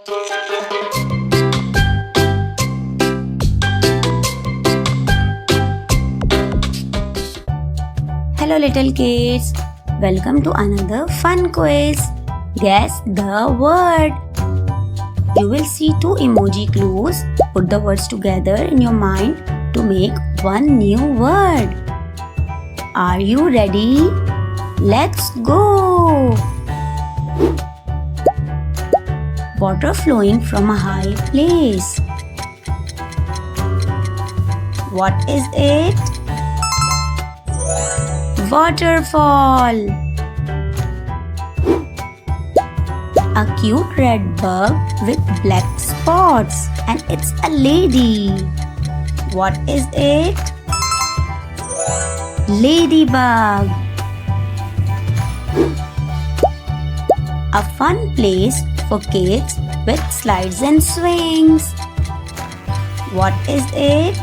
Hello little kids, welcome to another fun quiz. Guess the word. You will see two emoji clues. Put the words together in your mind to make one new word. Are you ready? Let's go! Water flowing from a high place. What is it? Waterfall. A cute red bug with black spots, and it's a lady. What is it? Ladybug. A fun place for kids with slides and swings. What is it?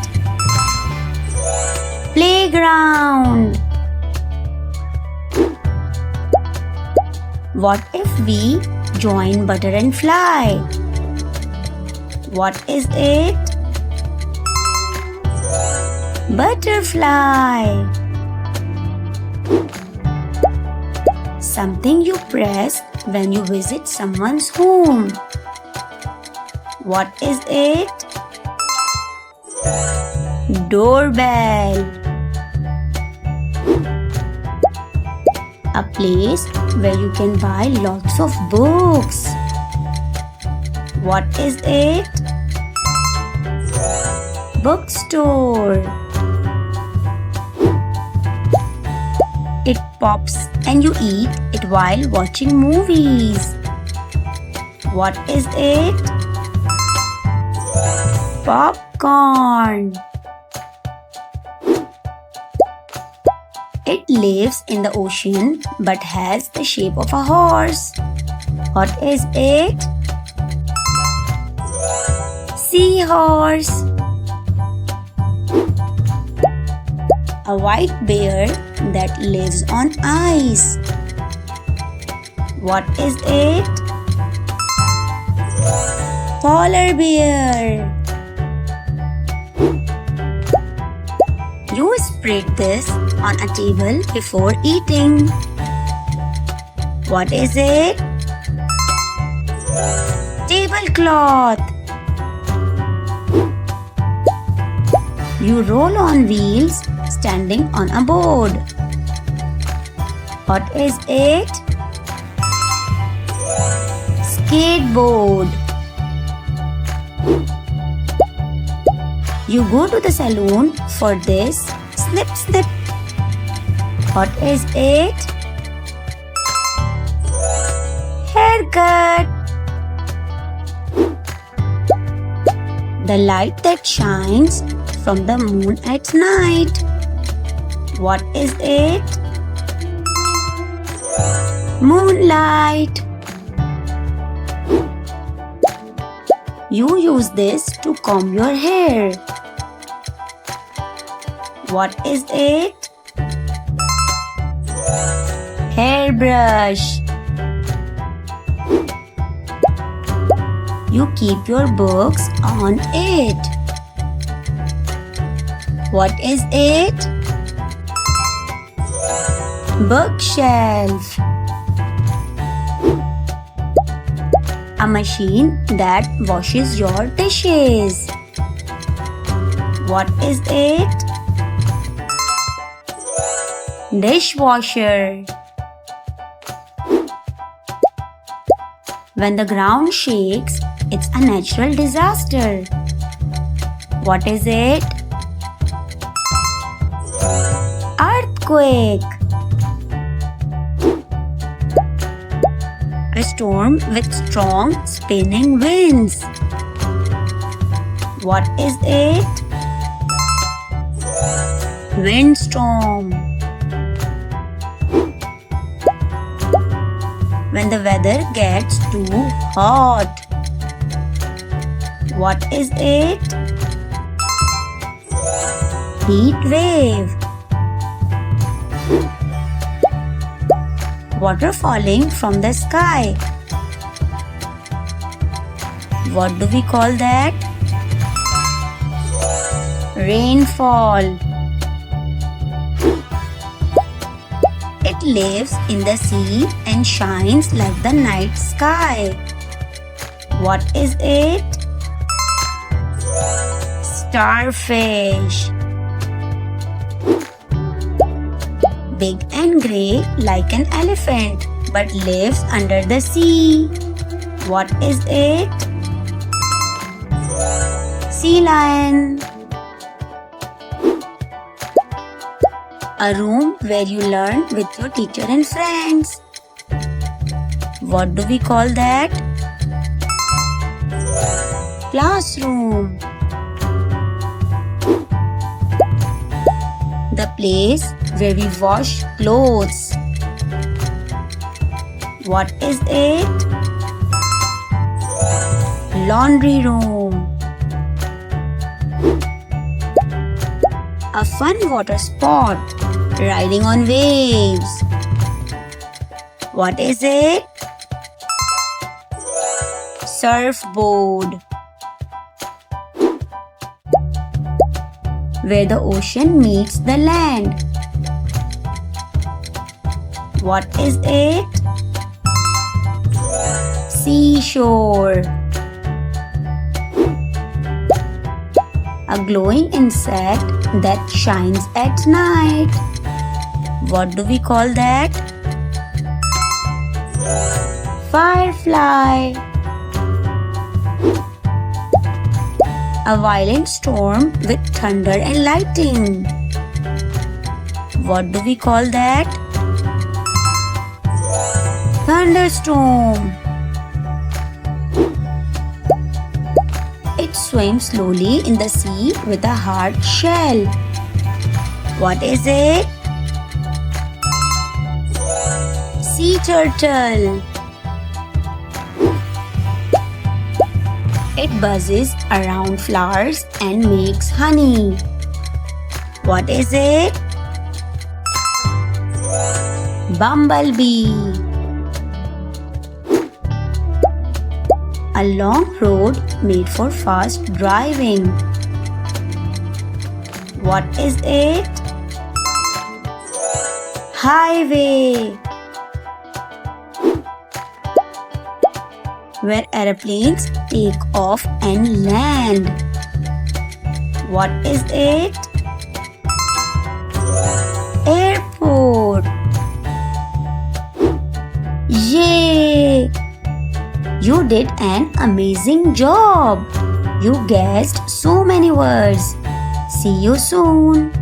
Playground. What if we join Butter and Fly? What is it? Butterfly. Something you press when you visit someone's home. What is it? Doorbell. A place where you can buy lots of books. What is it? Bookstore. It pops and you eat it while watching movies. What is it? Popcorn. It lives in the ocean but has the shape of a horse. What is it? Seahorse. A white bear that lives on ice. What is it? Polar bear. You spread this on a table before eating. What is it? Tablecloth. You roll on wheels standing on a board. What is it? Skateboard. You go to the salon for this snip snip. What is it? Haircut. The light that shines from the moon at night. What is it? Moonlight. You use this to comb your hair. What is it? Hairbrush. You keep your books on it. What is it? Bookshelf. A machine that washes your dishes. What is it? Dishwasher. When the ground shakes, it's a natural disaster. What is it? Earthquake. A storm with strong spinning winds. What is it? Windstorm. When the weather gets too hot. What is it? Heat wave. Water falling from the sky. What do we call that? Rainfall. It lives in the sea and shines like the night sky. What is it? Starfish. Big and grey like an elephant, but lives under the sea. What is it? Sea lion. A room where you learn with your teacher and friends. What do we call that? Classroom. The place where we wash clothes. What is it? Laundry room. A fun water sport, riding on waves. What is it? Surfboard. Where the ocean meets the land. What is it? Seashore. A glowing insect that shines at night. What do we call that? Firefly. A violent storm with thunder and lightning. What do we call that? Thunderstorm. It swims slowly in the sea with a hard shell. What is it? Sea turtle. It buzzes around flowers and makes honey. What is it? Bumblebee. A long road made for fast driving. What is it? Highway. Where airplanes take off and land. What is it? Airport. Yay! You did an amazing job. You guessed so many words. See you soon.